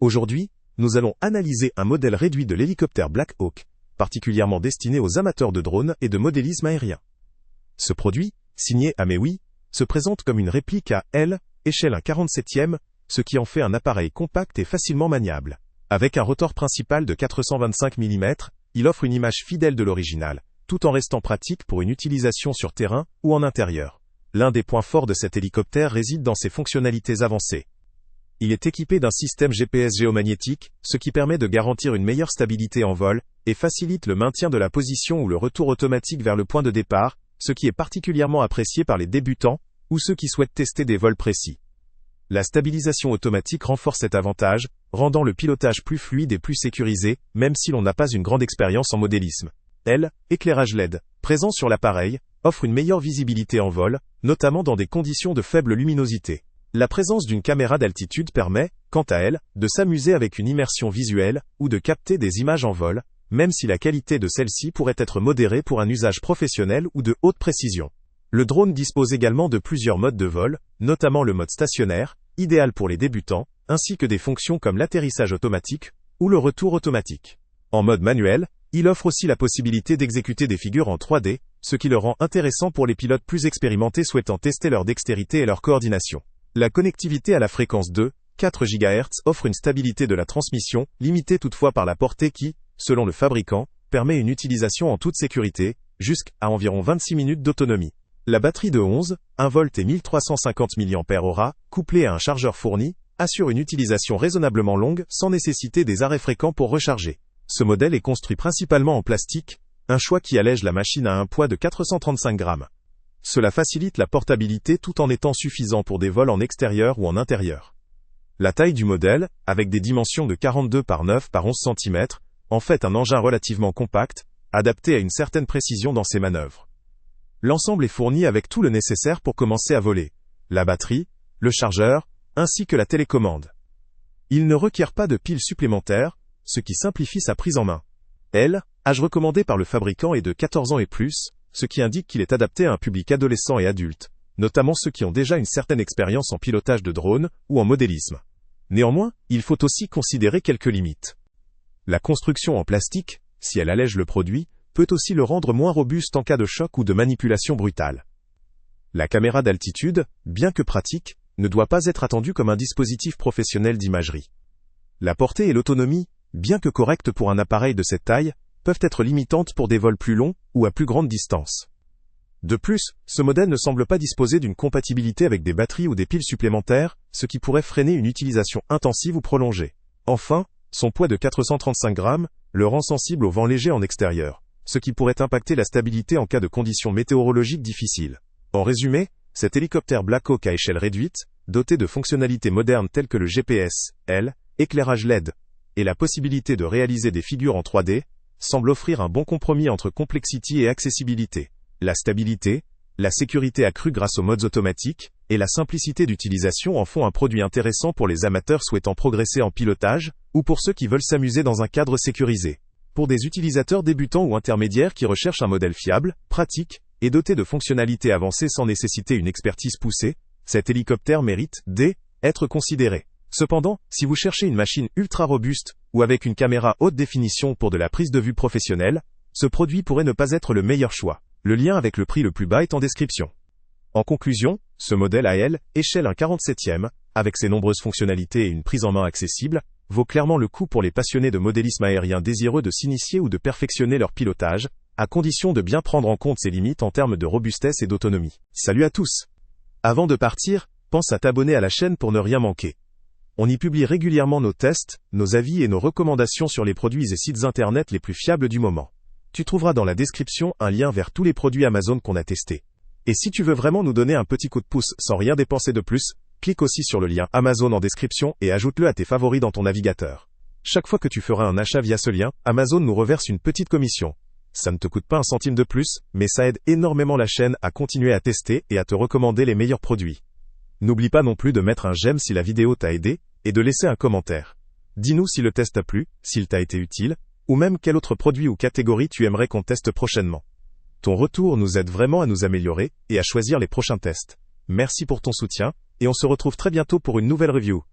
Aujourd'hui, nous allons analyser un modèle réduit de l'hélicoptère Black Hawk, particulièrement destiné aux amateurs de drones et de modélisme aérien. Ce produit, signé Amewi, se présente comme une réplique à L, échelle 1/47e, ce qui en fait un appareil compact et facilement maniable. Avec un rotor principal de 425 mm, il offre une image fidèle de l'original, tout en restant pratique pour une utilisation sur terrain ou en intérieur. L'un des points forts de cet hélicoptère réside dans ses fonctionnalités avancées. Il est équipé d'un système GPS géomagnétique, ce qui permet de garantir une meilleure stabilité en vol, et facilite le maintien de la position ou le retour automatique vers le point de départ, ce qui est particulièrement apprécié par les débutants, ou ceux qui souhaitent tester des vols précis. La stabilisation automatique renforce cet avantage, rendant le pilotage plus fluide et plus sécurisé, même si l'on n'a pas une grande expérience en modélisme. Éclairage LED, présent sur l'appareil, offre une meilleure visibilité en vol, notamment dans des conditions de faible luminosité. La présence d'une caméra d'altitude permet, quant à elle, de s'amuser avec une immersion visuelle, ou de capter des images en vol, même si la qualité de celle-ci pourrait être modérée pour un usage professionnel ou de haute précision. Le drone dispose également de plusieurs modes de vol, notamment le mode stationnaire, idéal pour les débutants, ainsi que des fonctions comme l'atterrissage automatique, ou le retour automatique. En mode manuel, il offre aussi la possibilité d'exécuter des figures en 3D, ce qui le rend intéressant pour les pilotes plus expérimentés souhaitant tester leur dextérité et leur coordination. La connectivité à la fréquence 2,4 GHz offre une stabilité de la transmission, limitée toutefois par la portée qui, selon le fabricant, permet une utilisation en toute sécurité, jusqu'à environ 26 minutes d'autonomie. La batterie de 1 volt et 1350 mAh, couplée à un chargeur fourni, assure une utilisation raisonnablement longue sans nécessiter des arrêts fréquents pour recharger. Ce modèle est construit principalement en plastique, un choix qui allège la machine à un poids de 435 grammes. Cela facilite la portabilité tout en étant suffisant pour des vols en extérieur ou en intérieur. La taille du modèle, avec des dimensions de 42 par 9 par 11 cm, en fait un engin relativement compact, adapté à une certaine précision dans ses manœuvres. L'ensemble est fourni avec tout le nécessaire pour commencer à voler. La batterie, le chargeur, ainsi que la télécommande. Il ne requiert pas de piles supplémentaires, ce qui simplifie sa prise en main. Âge recommandé par le fabricant est de 14 ans et plus, ce qui indique qu'il est adapté à un public adolescent et adulte, notamment ceux qui ont déjà une certaine expérience en pilotage de drone ou en modélisme. Néanmoins, il faut aussi considérer quelques limites. La construction en plastique, si elle allège le produit, peut aussi le rendre moins robuste en cas de choc ou de manipulation brutale. La caméra d'altitude, bien que pratique, ne doit pas être attendue comme un dispositif professionnel d'imagerie. La portée et l'autonomie, bien que correctes pour un appareil de cette taille, peuvent être limitantes pour des vols plus longs ou à plus grande distance. De plus, ce modèle ne semble pas disposer d'une compatibilité avec des batteries ou des piles supplémentaires, ce qui pourrait freiner une utilisation intensive ou prolongée. Enfin, son poids de 435 grammes le rend sensible au vent léger en extérieur, ce qui pourrait impacter la stabilité en cas de conditions météorologiques difficiles. En résumé, cet hélicoptère Black Hawk à échelle réduite, doté de fonctionnalités modernes telles que le GPS, éclairage LED, et la possibilité de réaliser des figures en 3D, semble offrir un bon compromis entre complexité et accessibilité. La stabilité, la sécurité accrue grâce aux modes automatiques, et la simplicité d'utilisation en font un produit intéressant pour les amateurs souhaitant progresser en pilotage, ou pour ceux qui veulent s'amuser dans un cadre sécurisé. Pour des utilisateurs débutants ou intermédiaires qui recherchent un modèle fiable, pratique, et doté de fonctionnalités avancées sans nécessiter une expertise poussée, cet hélicoptère mérite d'être considéré. Cependant, si vous cherchez une machine ultra robuste, ou avec une caméra haute définition pour de la prise de vue professionnelle, ce produit pourrait ne pas être le meilleur choix. Le lien avec le prix le plus bas est en description. En conclusion, ce modèle à échelle 1/47e, avec ses nombreuses fonctionnalités et une prise en main accessible, vaut clairement le coup pour les passionnés de modélisme aérien désireux de s'initier ou de perfectionner leur pilotage, à condition de bien prendre en compte ses limites en termes de robustesse et d'autonomie. Salut à tous! Avant de partir, pense à t'abonner à la chaîne pour ne rien manquer. On y publie régulièrement nos tests, nos avis et nos recommandations sur les produits et sites internet les plus fiables du moment. Tu trouveras dans la description un lien vers tous les produits Amazon qu'on a testés. Et si tu veux vraiment nous donner un petit coup de pouce sans rien dépenser de plus, clique aussi sur le lien Amazon en description et ajoute-le à tes favoris dans ton navigateur. Chaque fois que tu feras un achat via ce lien, Amazon nous reverse une petite commission. Ça ne te coûte pas un centime de plus, mais ça aide énormément la chaîne à continuer à tester et à te recommander les meilleurs produits. N'oublie pas non plus de mettre un j'aime si la vidéo t'a aidé, et de laisser un commentaire. Dis-nous si le test t'a plu, s'il t'a été utile, ou même quel autre produit ou catégorie tu aimerais qu'on teste prochainement. Ton retour nous aide vraiment à nous améliorer, et à choisir les prochains tests. Merci pour ton soutien, et on se retrouve très bientôt pour une nouvelle review.